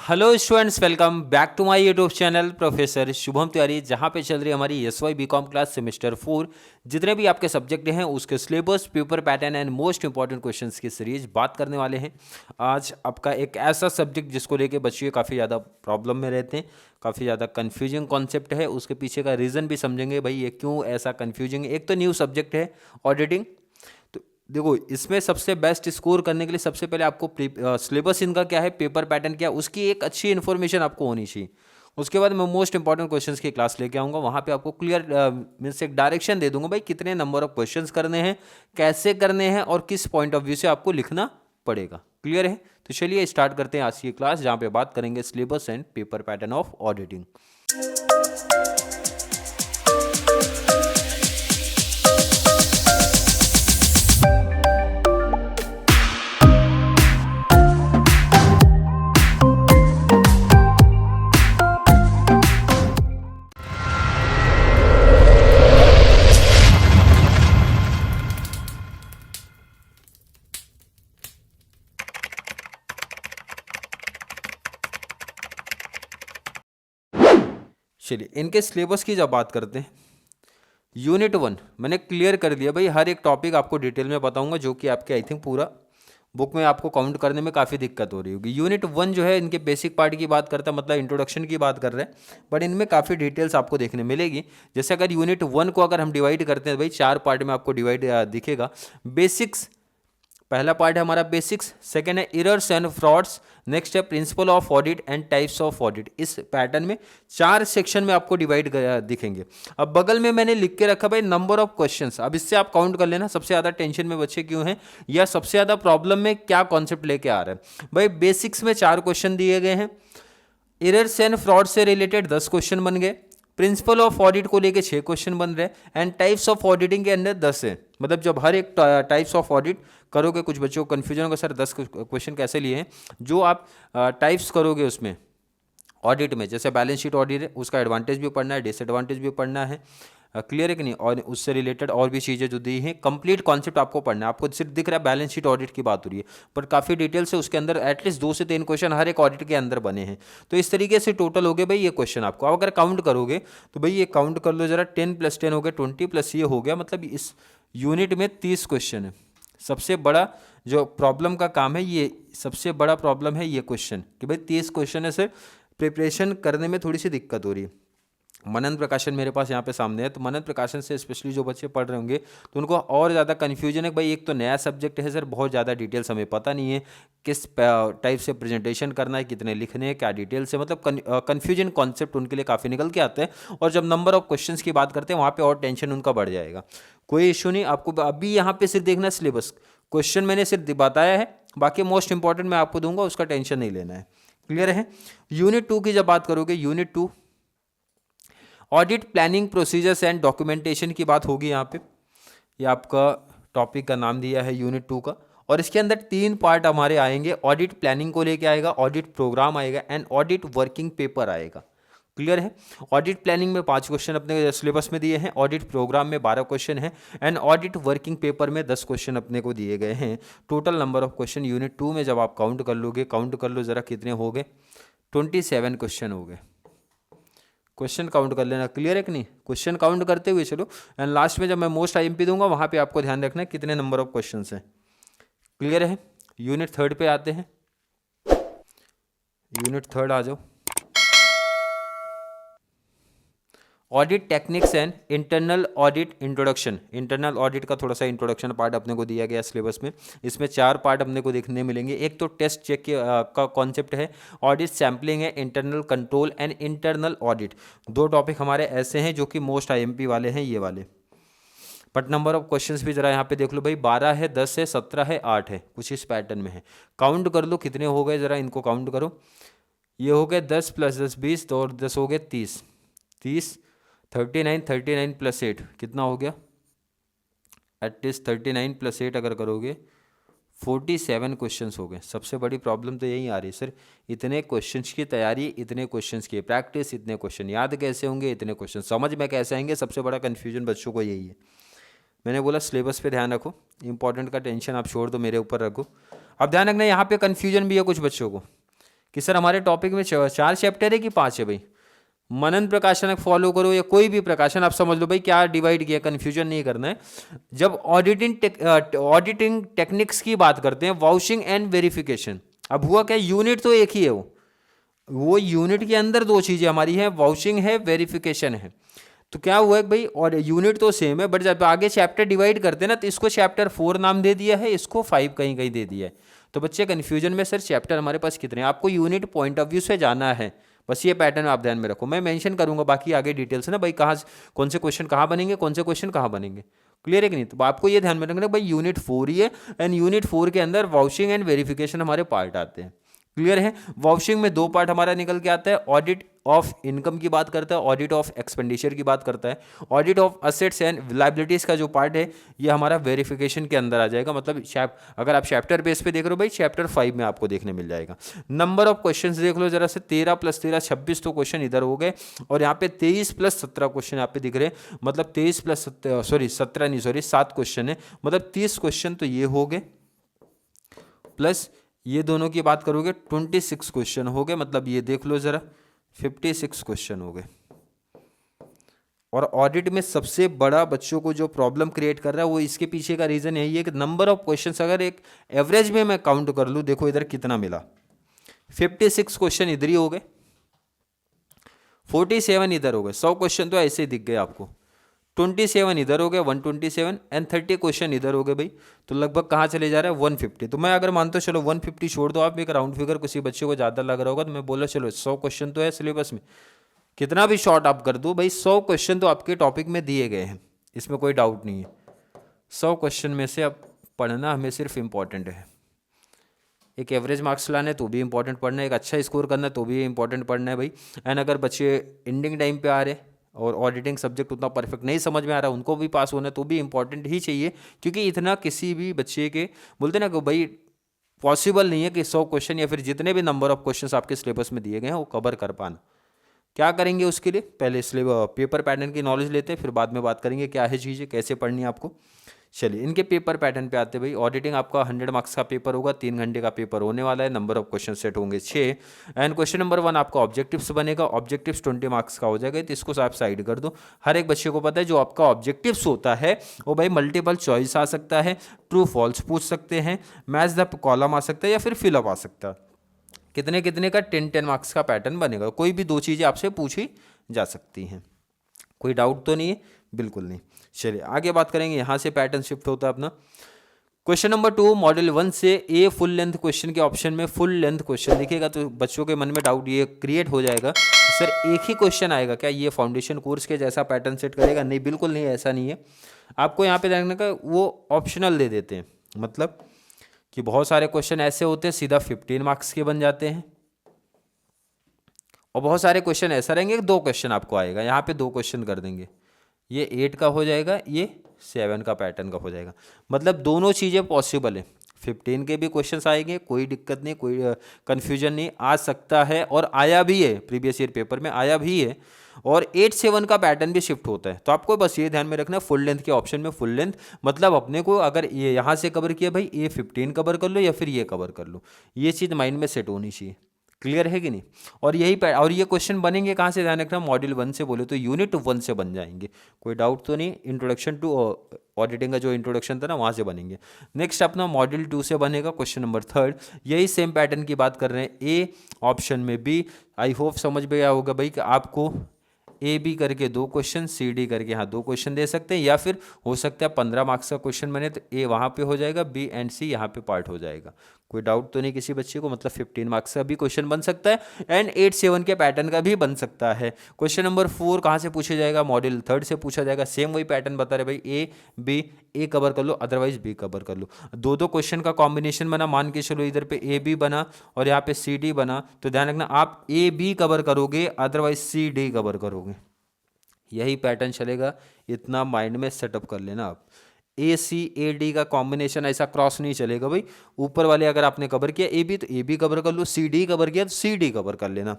Hello students, welcome back to my YouTube channel professor Shubham Tiwari, जहां पे चल रही है हमारी एसवाई बीकॉम क्लास सेमेस्टर 4। जितने भी आपके सब्जेक्ट हैं उसके syllabus, paper pattern and most important questions की सीरीज बात करने वाले हैं। आज आपका एक ऐसा सब्जेक्ट जिसको लेके बच्चे काफ़ी ज़्यादा प्रॉब्लम में रहते हैं, काफ़ी ज़्यादा कन्फ्यूजिंग कॉन्सेप्ट है। उसके पीछे का रीज़न भी समझेंगे भाई ये क्यों ऐसा कन्फ्यूजिंग है। एक तो न्यू सब्जेक्ट है ऑडिटिंग। तो देखो, इसमें सबसे बेस्ट स्कोर करने के लिए सबसे पहले आपको सिलेबस इनका क्या है, पेपर पैटर्न क्या है, उसकी एक अच्छी इन्फॉर्मेशन आपको होनी चाहिए। उसके बाद मैं मोस्ट इंपॉर्टेंट क्वेश्चंस की क्लास लेके आऊँगा, वहाँ पे आपको क्लियर मीन्स एक डायरेक्शन दे दूंगा भाई कितने नंबर ऑफ क्वेश्चंस करने हैं, कैसे करने हैं और किस पॉइंट ऑफ व्यू से आपको लिखना पड़ेगा। क्लियर है? तो चलिए स्टार्ट करते हैं आज की क्लास, जहाँ पे बात करेंगे syllabus and paper pattern of auditing. चलिए इनके सिलेबस की जब बात करते हैं, यूनिट 1 मैंने क्लियर कर दिया भाई, हर एक टॉपिक आपको डिटेल में बताऊंगा, जो कि आपके आई थिंक पूरा बुक में आपको काउंट करने में काफ़ी दिक्कत हो रही होगी। यूनिट 1 जो है इनके बेसिक पार्ट की बात करता है, मतलब इंट्रोडक्शन की बात कर रहे हैं, बट इनमें काफ़ी डिटेल्स आपको देखने मिलेगी। जैसे अगर यूनिट 1 को अगर हम डिवाइड करते हैं भाई, 4 पार्ट में आपको डिवाइड दिखेगा। बेसिक्स, पहला पार्ट है हमारा बेसिक्स, सेकंड है एरर्स एंड फ्रॉड्स, नेक्स्ट है principle of audit and types of audit. इस पैटर्न में 4 सेक्शन में आपको डिवाइड दिखेंगे। अब बगल में मैंने लिख के रखा भाई नंबर ऑफ क्वेश्चंस। अब इससे आप काउंट कर लेना सबसे ज़्यादा टेंशन में बच्चे क्यों हैं, या सबसे ज़्यादा प्रॉब्लम में क्या कॉन्सेप्ट लेके आ रहा है। भाई बेसिक्स में 4 क्वेश्चन दिए गए हैं, एरर्स एंड फ्रॉड से रिलेटेड 10 क्वेश्चन बन गए, प्रिंसिपल ऑफ ऑडिट को लेके 6 क्वेश्चन बन रहे हैं, एंड टाइप्स ऑफ ऑडिटिंग के अंदर 10 है। मतलब जब हर एक टाइप्स ऑफ ऑडिट करोगे, कुछ बच्चों को कन्फ्यूजन होगा सर 10 क्वेश्चन कैसे लिए हैं। जो आप टाइप्स करोगे उसमें ऑडिट में, जैसे बैलेंस शीट ऑडिट है, उसका एडवांटेज भी पढ़ना है, डिसएडवांटेज भी पढ़ना है। क्लियर है कि नहीं? और उससे रिलेटेड और भी चीज़ें जो दी हैं, कंप्लीट कॉन्सेप्ट आपको पढ़ना है। आपको सिर्फ दिख रहा है बैलेंस शीट ऑडिट की बात हो रही है, पर काफ़ी डिटेल से उसके अंदर एटलीस्ट 2 से 3 क्वेश्चन हर एक ऑडिट के अंदर बने हैं। तो इस तरीके से टोटल हो गए भाई ये क्वेश्चन आपको। अब अगर काउंट करोगे तो भाई ये काउंट कर लो जरा, 10 + 10 हो गया 20, प्लस ये हो गया, मतलब इस यूनिट में 30 क्वेश्चन है। सबसे बड़ा जो प्रॉब्लम का काम है, ये सबसे बड़ा प्रॉब्लम है ये क्वेश्चन, कि भाई 30 क्वेश्चन है सर, प्रिपरेशन करने में थोड़ी सी दिक्कत हो रही है। मनन प्रकाशन मेरे पास यहाँ पे सामने है, तो मनन प्रकाशन से स्पेशली जो बच्चे पढ़ रहे होंगे तो उनको और ज़्यादा कन्फ्यूजन है भाई। एक तो नया सब्जेक्ट है सर, बहुत ज़्यादा डिटेल्स हमें पता नहीं है, किस टाइप से प्रेजेंटेशन करना है, कितने लिखने हैं, क्या डिटेल्स है, मतलब कन्फ्यूजन कॉन्सेप्ट उनके लिए काफ़ी निकल के आते हैं। और जब नंबर ऑफ क्वेश्चंस की बात करते हैं वहाँ पर और टेंशन उनका बढ़ जाएगा। कोई इशू नहीं, आपको अभी यहाँ पर सिर्फ देखना सिलेबस, क्वेश्चन मैंने सिर्फ बताया है, बाकी मोस्ट इंपॉर्टेंट मैं आपको दूंगा, उसका टेंशन नहीं लेना है। क्लियर है? यूनिट 2 की जब बात करोगे, unit 2 audit planning procedures and documentation की बात होगी। यहाँ पे ये आपका टॉपिक का नाम दिया है यूनिट 2 का, और इसके अंदर 3 पार्ट हमारे आएंगे। ऑडिट प्लानिंग को लेके आएगा, ऑडिट प्रोग्राम आएगा, एंड ऑडिट वर्किंग पेपर आएगा। क्लियर है? ऑडिट प्लानिंग में 5 क्वेश्चन अपने सिलेबस में दिए हैं, ऑडिट प्रोग्राम में 12 क्वेश्चन हैं, एंड ऑडिट वर्किंग पेपर में 10 क्वेश्चन अपने को दिए गए हैं। Total number of question unit 2 में जब आप काउंट कर लोगे, काउंट कर लो जरा कितने हो गए, 27 क्वेश्चन हो गए। क्वेश्चन काउंट कर लेना। क्लियर है कि नहीं? क्वेश्चन काउंट करते हुए चलो, एंड लास्ट में जब मैं मोस्ट आईएमपी दूंगा वहां पे आपको ध्यान रखना है कितने नंबर ऑफ क्वेश्चन हैं। क्लियर है? यूनिट 3 पे आते हैं, यूनिट 3 आ जाओ। Audit techniques and internal audit introduction. Internal audit का थोड़ा सा इंट्रोडक्शन पार्ट अपने को दिया गया सिलेबस में। इसमें 4 पार्ट अपने को देखने मिलेंगे। एक तो टेस्ट चेक का कॉन्सेप्ट है, ऑडिट सैम्पलिंग है, internal control and internal audit. 2 topic हमारे ऐसे हैं जो कि मोस्ट आईएमपी वाले हैं, ये वाले। बट नंबर ऑफ क्वेश्चंस भी जरा यहाँ पे देख लो भाई, 12 है, 10 है, 17 है, 8 है, कुछ इस पैटर्न में है। काउंट कर लो कितने हो गए, जरा इनको काउंट करो। ये हो गए 10 + 10 20, तो और 10 हो गए 30, 39 39 + 8 कितना हो गया, एटलीस्ट 39 + 8 अगर करोगे 47 क्वेश्चंस हो गए। सबसे बड़ी प्रॉब्लम तो यही आ रही है सर, इतने क्वेश्चंस की तैयारी, इतने क्वेश्चंस की प्रैक्टिस, इतने क्वेश्चन याद कैसे होंगे, इतने क्वेश्चन समझ में कैसे आएंगे। सबसे बड़ा कन्फ्यूजन बच्चों को यही है। मैंने बोला सिलेबस पे ध्यान रखो, इंपॉर्टेंट का टेंशन आप छोड़ दो, मेरे ऊपर रखो। अब ध्यान रखना यहाँ पे कन्फ्यूजन भी है कुछ बच्चों को कि सर हमारे टॉपिक में 4 चैप्टर है कि 5 है भाई। मनन प्रकाशनक फॉलो करो या कोई भी प्रकाशन, आप समझ लो भाई क्या डिवाइड किया, कंफ्यूजन नहीं करना है। जब ऑडिटिंग टेक्निक्स की बात करते हैं, वाउचिंग एंड वेरिफिकेशन, अब हुआ क्या, यूनिट तो एक ही है, वो यूनिट के अंदर दो चीजें हमारी हैं, वाउचिंग है, वेरिफिकेशन है। तो क्या हुआ है भाई, और यूनिट तो सेम है, बट जब आगे चैप्टर डिवाइड करते हैं ना, तो इसको चैप्टर 4 नाम दे दिया है, इसको 5 कहीं कहीं दे दिया है। तो बच्चे कन्फ्यूजन में सर चैप्टर हमारे पास कितने हैं, आपको यूनिट पॉइंट ऑफ व्यू से जाना है, बस ये पैटर्न आप ध्यान में रखो। मैं मेंशन करूंगा बाकी आगे डिटेल्स ना भाई, कहाँ कौन से क्वेश्चन कहाँ बनेंगे, कौन से क्वेश्चन कहाँ बनेंगे, क्लियर है कि नहीं। तो आपको ये ध्यान में रखना भाई यूनिट 4 ही है, एंड यूनिट 4 के अंदर वाउचिंग एंड वेरिफिकेशन हमारे पार्ट आते हैं, क्लियर है। वाउचिंग में 2 पार्ट हमारा निकल के आता है, ऑडिट ऑफ इनकम की बात करता है, ऑडिट ऑफ एक्सपेंडिचर की बात करता है। Audit of assets and liabilities का जो पार्ट है ये हमारा वेरिफिकेशन के अंदर आ जाएगा, मतलब अगर आप चैप्टर बेस पे देख रहे हो भाई, चैप्टर 5 में आपको देखने मिल जाएगा। नंबर ऑफ क्वेश्चंस देख लो जरा से, 13 + 13 26 तो क्वेश्चन इधर हो गए, और यहाँ पे 23 + 17 क्वेश्चन यहाँ पे दिख रहे हैं, मतलब 23 + 7 क्वेश्चन है, मतलब 30 क्वेश्चन तो ये हो गए, प्लस ये दोनों की बात करोगे 26 क्वेश्चन हो गए, मतलब ये देख लो जरा 56 क्वेश्चन हो गए। और ऑडिट में सबसे बड़ा बच्चों को जो प्रॉब्लम क्रिएट कर रहा है वो इसके पीछे का रीजन यही है कि नंबर ऑफ क्वेश्चंस अगर एक एवरेज में मैं काउंट कर लूं, देखो इधर कितना मिला, 56 क्वेश्चन इधर ही हो गए, 47 इधर हो गए, 100 क्वेश्चन तो ऐसे ही दिख गए आपको, 27 इधर हो गए 127, एंड 30 क्वेश्चन इधर हो गए भाई, तो लगभग कहाँ चले जा रहा है 150। तो मैं अगर मानता हूँ चलो 150 छोड़ दो आप, एक राउंड फिगर किसी बच्चे को ज़्यादा लग रहा होगा, तो मैं बोला चलो 100 क्वेश्चन तो है सिलेबस में, कितना भी शॉर्ट आप कर दो भाई, 100 क्वेश्चन तो आपके टॉपिक में दिए गए हैं, इसमें कोई डाउट नहीं है। 100 क्वेश्चन में से अब पढ़ना हमें सिर्फ इम्पॉर्टेंट है, एक एवरेज मार्क्स लाना है तो भी इंपॉर्टेंट पढ़ना है, एक अच्छा स्कोर करना है तो भी इंपॉर्टेंट पढ़ना है भाई। एंड अगर बच्चे एंडिंग टाइम पे आ रहे और ऑडिटिंग सब्जेक्ट उतना परफेक्ट नहीं समझ में आ रहा, उनको भी पास होना है तो भी इंपॉर्टेंट ही चाहिए, क्योंकि इतना किसी भी बच्चे के बोलते ना कि भाई पॉसिबल नहीं है कि 100 क्वेश्चन या फिर जितने भी नंबर ऑफ क्वेश्चंस आपके सिलेबस में दिए गए हैं वो कवर कर पाना। क्या करेंगे उसके लिए, पहले पेपर पैटर्न की नॉलेज लेते हैं, फिर बाद में बात करेंगे क्या है चीज़ें, कैसे पढ़नी है आपको। चलिए इनके पेपर पैटर्न पे आते हैं भाई। ऑडिटिंग आपका 100 मार्क्स का पेपर होगा, 3 घंटे का पेपर होने वाला है, नंबर ऑफ क्वेश्चन सेट होंगे 6, एंड क्वेश्चन नंबर 1 आपका ऑब्जेक्टिव्स बनेगा, ऑब्जेक्टिव्स 20 मार्क्स का हो जाएगा, तो इसको आप साइड कर दो। हर एक बच्चे को पता है जो आपका ऑब्जेक्टिव्स होता है वो भाई मल्टीपल चॉइस आ सकता है, ट्रू फॉल्स पूछ सकते हैं, मैच द कॉलम आ सकता है, या फिर फिलअप आ सकता है। कितने कितने का 10 मार्क्स का पैटर्न बनेगा, कोई भी 2 चीज़ें आपसे पूछी जा सकती हैं, कोई डाउट तो नहीं है, बिल्कुल नहीं। चलिए आगे बात करेंगे, यहाँ से पैटर्न शिफ्ट होता है अपना। क्वेश्चन नंबर 2 मॉडल 1 से ए फुल लेंथ क्वेश्चन के ऑप्शन में फुल लेंथ क्वेश्चन दिखेगा, तो बच्चों के मन में डाउट ये क्रिएट हो जाएगा, सर एक ही क्वेश्चन आएगा क्या, ये फाउंडेशन कोर्स के जैसा पैटर्न सेट करेगा? नहीं, बिल्कुल नहीं, ऐसा नहीं है। आपको यहाँ पे देखने का वो ऑप्शनल दे देते हैं, मतलब कि बहुत सारे क्वेश्चन ऐसे होते हैं सीधा 15 मार्क्स के बन जाते हैं, और बहुत सारे क्वेश्चन ऐसा रहेंगे 2 क्वेश्चन आपको आएगा, यहाँ पे 2 क्वेश्चन कर देंगे, ये 8 का हो जाएगा, ये 7 का पैटर्न का हो जाएगा। मतलब दोनों चीज़ें पॉसिबल है, 15 के भी क्वेश्चंस आएंगे, कोई दिक्कत नहीं, कोई कन्फ्यूजन नहीं, आ सकता है, और आया भी है, प्रीवियस ईयर पेपर में आया भी है, और 8-7 का पैटर्न भी शिफ्ट होता है। तो आपको बस ये ध्यान में रखना, फुल लेंथ के ऑप्शन में फुल लेंथ, मतलब अपने को अगर ये यहाँ से कवर किया भाई, ये 15 कवर कर लो या फिर ये कवर कर लो, ये चीज़ माइंड में सेट होनी चाहिए, क्लियर है कि नहीं। और यही और ये क्वेश्चन बनेंगे कहाँ से, ध्यान रखना मॉड्यूल 1 से, बोले तो यूनिट 1 से बन जाएंगे, कोई डाउट तो नहीं। इंट्रोडक्शन टू ऑडिटिंग का जो इंट्रोडक्शन था ना, वहाँ से बनेंगे। नेक्स्ट अपना मॉड्यूल 2 से बनेगा क्वेश्चन नंबर 3, यही सेम पैटर्न की बात कर रहे हैं, ए ऑप्शन में बी। आई होप समझ में आया होगा भाई कि आपको ए बी करके 2 क्वेश्चन, सी डी करके हाँ 2 क्वेश्चन दे सकते हैं, या फिर हो सकता है 15 मार्क्स का क्वेश्चन बने तो ए वहाँ पे हो जाएगा, बी एंड सी यहाँ पे पार्ट हो जाएगा, कोई डाउट तो नहीं किसी बच्चे को। मतलब 15 मार्क्स का भी क्वेश्चन बन सकता है, एंड 8-7 के पैटर्न का भी बन सकता है। क्वेश्चन नंबर 4 कहाँ से पूछा जाएगा, मॉड्यूल 3 से पूछा जाएगा, सेम वही पैटर्न बता रहे भाई, ए बी, ए कवर कर लो अदरवाइज बी कवर कर लो, 2 क्वेश्चन का कॉम्बिनेशन बना, मान के चलो इधर पे ए बी बना और यहाँ पे सी डी बना, तो ध्यान रखना आप ए बी कवर करोगे अदरवाइज सी डी कवर करोगे, यही पैटर्न चलेगा, इतना माइंड में सेटअप कर लेना आप। ए सी ए डी का कॉम्बिनेशन ऐसा क्रॉस नहीं चलेगा भाई, ऊपर वाले अगर आपने कवर किया ए बी तो ए बी कवर कर लो, सी डी कवर किया तो सी डी कवर कर लेना,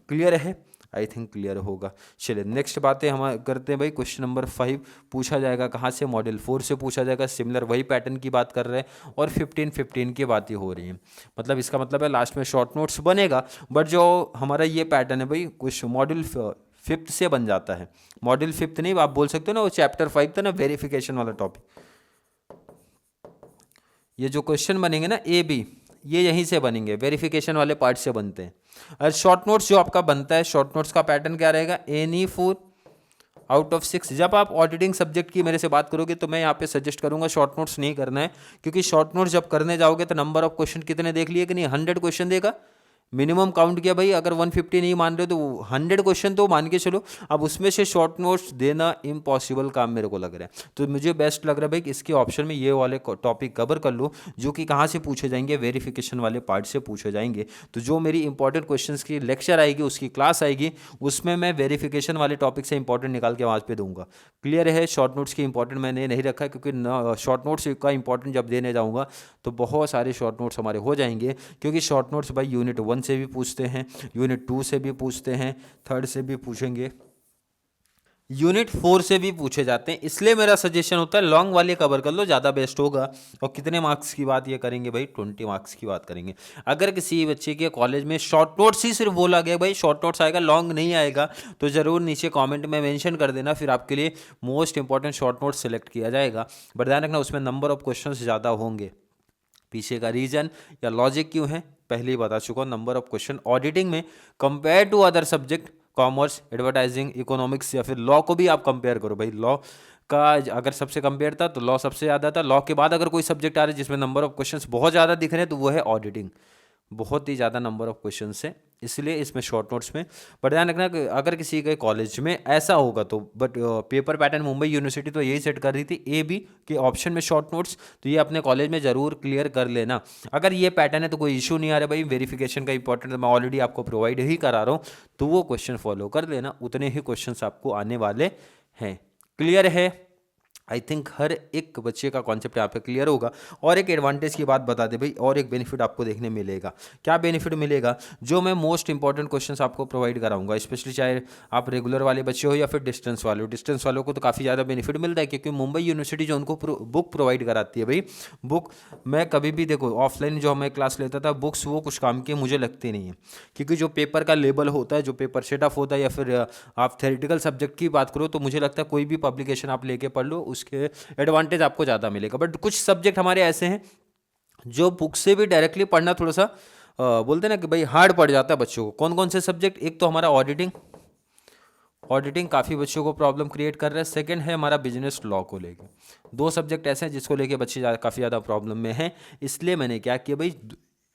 क्लियर है। आई थिंक क्लियर होगा। चलिए नेक्स्ट बातें हम करते हैं भाई। क्वेश्चन नंबर 5 पूछा जाएगा कहाँ से, मॉड्यूल 4 से पूछा जाएगा। सिमिलर वही पैटर्न की बात कर रहे हैं और 15 की बातें हो रही हैं। मतलब इसका मतलब है लास्ट में शॉर्ट नोट्स बनेगा, बट जो हमारा ये पैटर्न है भाई कुछ मॉड्यूल 5th से बन जाता है। मॉड्यूल 5th नहीं, आप बोल सकते हो ना वो चैप्टर 5 था ना, वेरिफिकेशन वाला टॉपिक। ये जो क्वेश्चन बनेंगे ना ए बी, ये यहीं से बनेंगे, वेरिफिकेशन वाले पार्ट से बनते हैं। और शॉर्ट नोट्स जो आपका बनता है, शॉर्ट नोट्स का पैटर्न क्या रहेगा, एनी 4 आउट ऑफ 6। जब आप ऑडिटिंग सब्जेक्ट की मेरे से बात करोगे तो मैं यहाँ पे सजेस्ट करूंगा शॉर्ट नोट्स नहीं करना है, क्योंकि शॉर्ट नोट्स जब करने जाओगे तो नंबर ऑफ क्वेश्चन कितने देख लिए कि नहीं, 100 क्वेश्चन देगा मिनिमम काउंट किया भाई। अगर 150 नहीं मान रहे तो 100 क्वेश्चन तो मान के चलो। अब उसमें से शॉर्ट नोट्स देना इम्पॉसिबल काम मेरे को लग रहा है। तो मुझे बेस्ट लग रहा है भाई कि इसके ऑप्शन में ये वाले टॉपिक कवर कर लो, जो कि कहाँ से पूछे जाएंगे, वेरिफिकेशन वाले पार्ट से पूछे जाएंगे। तो जो मेरी इंपॉर्टेंट क्वेश्चन की लेक्चर आएगी, उसकी क्लास आएगी, उसमें मैं वेरिफिकेशन वाले टॉपिक से इंपॉर्टेंट निकाल के वहाँ पे दूंगा। क्लियर है। शॉर्ट नोट्स की इंपॉर्टेंट मैंने नहीं रखा, क्योंकि शॉर्ट नोट्स का इंपॉर्टेंट जब देने जाऊँगा तो बहुत सारे शॉर्ट नोट्स हमारे हो जाएंगे, क्योंकि शॉर्ट नोट्स भाई यूनिट 1 से भी पूछते हैं, यूनिट 2 से भी पूछते हैं, 3rd से भी पूछेंगे, यूनिट 4 से भी पूछे जाते हैं। इसलिए मेरा सजेशन होता है लॉन्ग वाले कवर कर लो, ज़्यादा बेस्ट होगा। और कितने मार्क्स की बात ये करेंगे भाई, 20 मार्क्स की बात करेंगे। अगर किसी बच्चे के कॉलेज में शॉर्ट नोट्स ही सिर्फ बोला गया भाई शॉर्ट नोट्स आएगा, लॉन्ग नहीं आएगा, तो ज़रूर नीचे कॉमेंट में मेंशन कर देना, फिर आपके लिए most important short notes select किया जाएगा। बट ध्यान रखना उसमें नंबर ऑफ क्वेश्चन ज़्यादा होंगे। पीछे का रीजन या लॉजिक क्यों है पहले ही बता चुका हूं। नंबर ऑफ क्वेश्चन ऑडिटिंग में compare to other subject, commerce, advertising, economics या फिर लॉ को भी आप कंपेयर करो भाई। लॉ का अगर सबसे कंपेयर था तो लॉ सबसे ज़्यादा था। लॉ के बाद अगर कोई सब्जेक्ट आ रहा है जिसमें नंबर ऑफ क्वेश्चंस बहुत ज़्यादा दिख रहे हैं तो वो है ऑडिटिंग, बहुत ही ज़्यादा नंबर ऑफ क्वेश्चन है, इसलिए इसमें शॉर्ट नोट्स में। बट ध्यान रखना कि अगर किसी के कॉलेज में ऐसा होगा तो, but paper pattern Mumbai university तो यही सेट कर रही थी ए बी के ऑप्शन में शॉर्ट नोट्स, तो ये अपने कॉलेज में ज़रूर क्लियर कर लेना। अगर ये पैटर्न है तो कोई इशू नहीं आ रहा भाई, वेरिफिकेशन का इंपॉर्टेंट मैं ऑलरेडी आपको प्रोवाइड ही करा रहा हूँ, तो वो क्वेश्चन फॉलो कर लेना, उतने ही क्वेश्चन आपको आने वाले हैं। क्लियर है। आई थिंक हर एक बच्चे का कॉन्सेप्ट यहाँ पे क्लियर होगा। और एक एडवांटेज की बात बता दे भाई, और एक बेनिफिट आपको देखने मिलेगा। क्या बेनिफिट मिलेगा, जो मैं मोस्ट इंपॉर्टेंट क्वेश्चंस आपको प्रोवाइड कराऊंगा, स्पेशली चाहे आप रेगुलर वाले बच्चे हो या फिर डिस्टेंस वाले हो। डिस्टेंस वालों को तो काफ़ी ज़्यादा बेनिफिट मिलता है, क्योंकि मुंबई यूनिवर्सिटी जो उनको बुक प्रोवाइड कराती है भाई, बुक मैं कभी भी देखो ऑफलाइन जो मैं क्लास लेता था, बुक्स वो कुछ काम की मुझे लगती नहीं है, क्योंकि जो पेपर का लेवल होता है, जो पेपर सेटअप होता है, या फिर आप थेरेटिकल सब्जेक्ट की बात करो तो मुझे लगता है कोई भी पब्लिकेशन आप लेके पढ़ लो उसके एडवांटेज आपको ज़्यादा मिलेगा। बट कुछ सब्जेक्ट हमारे ऐसे हैं जो बुक से भी डायरेक्टली पढ़ना थोड़ा सा बोलते हैं ना कि भाई हार्ड पड़ जाता है बच्चों को। कौन कौन से सब्जेक्ट, एक तो हमारा ऑडिटिंग, ऑडिटिंग काफ़ी बच्चों को प्रॉब्लम क्रिएट कर रहा है। सेकंड है हमारा बिजनेस लॉ को लेके। दो सब्जेक्ट ऐसे हैं जिसको लेके बच्चे काफ़ी ज़्यादा प्रॉब्लम में हैं। इसलिए मैंने क्या किया भाई,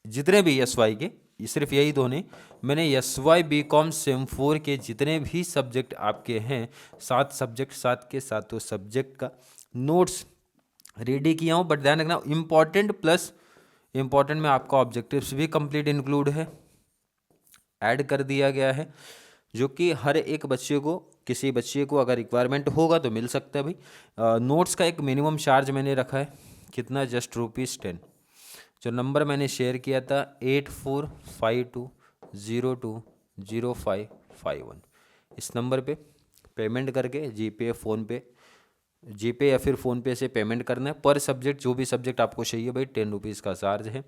जितने भी SY के, सिर्फ यही दो नहीं, मैंने SY BCom सेम 4 के जितने भी सब्जेक्ट आपके हैं, 7 सब्जेक्ट, 7 के 7 सब्जेक्ट का नोट्स रेडी किया हूँ। बट ध्यान रखना इम्पॉर्टेंट प्लस इम्पॉर्टेंट में आपका ऑब्जेक्टिव्स भी कंप्लीट इंक्लूड है, ऐड कर दिया गया है, जो कि हर एक बच्चे को, किसी बच्चे को अगर रिक्वायरमेंट होगा तो मिल सकता है भाई। नोट्स का एक मिनिमम चार्ज मैंने रखा है, कितना, जस्ट ₹10। जो नंबर मैंने शेयर किया था 8452020551, इस नंबर पे पेमेंट करके जीपे या फिर फ़ोनपे से पेमेंट करना है। पर सब्जेक्ट, जो भी सब्जेक्ट आपको चाहिए भाई, ₹10 का चार्ज है।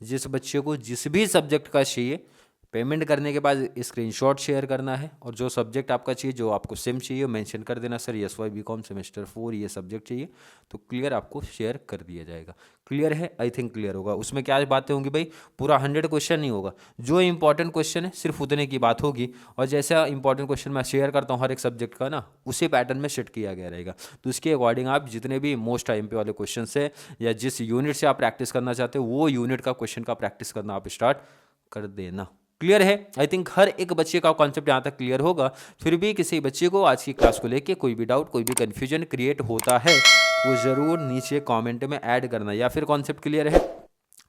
जिस बच्चे को जिस भी सब्जेक्ट का चाहिए, पेमेंट करने के बाद स्क्रीनशॉट शेयर करना है, और जो सब्जेक्ट आपका चाहिए, जो आपको सेम चाहिए, मेंशन कर देना सर SY BCom सेमेस्टर 4 ये सब्जेक्ट चाहिए, तो क्लियर आपको शेयर कर दिया जाएगा। क्लियर है। आई थिंक क्लियर होगा। उसमें क्या बातें होंगी भाई, पूरा 100 क्वेश्चन नहीं होगा, जो इंपॉर्टेंट क्वेश्चन है सिर्फ उतने की बात होगी। और जैसा इंपॉर्टेंट क्वेश्चन मैं शेयर करता हूँ हर एक सब्जेक्ट का ना, उसी पैटर्न में सेट किया गया रहेगा। तो उसके अकॉर्डिंग आप जितने भी मोस्ट IMP वाले क्वेश्चन है, या जिस यूनिट से आप प्रैक्टिस करना चाहते हो, वो यूनिट का क्वेश्चन का प्रैक्टिस करना आप स्टार्ट कर देना। क्लियर है। आई थिंक हर एक बच्चे का कॉन्सेप्ट यहाँ तक क्लियर होगा। फिर भी किसी बच्चे को आज की क्लास को लेके कोई भी डाउट, कोई भी कन्फ्यूजन क्रिएट होता है, वो ज़रूर नीचे कमेंट में ऐड करना। या फिर कॉन्सेप्ट क्लियर है,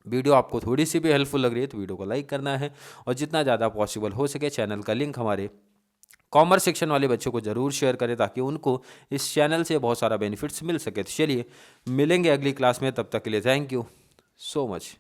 वीडियो आपको थोड़ी सी भी हेल्पफुल लग रही है तो वीडियो को लाइक करना है, और जितना ज़्यादा पॉसिबल हो सके चैनल का लिंक हमारे कॉमर्स सेक्शन वाले बच्चों को ज़रूर शेयर करें, ताकि उनको इस चैनल से बहुत सारा बेनिफिट्स मिल सके। तो चलिए मिलेंगे अगली क्लास में, तब तक के लिए थैंक यू सो मच।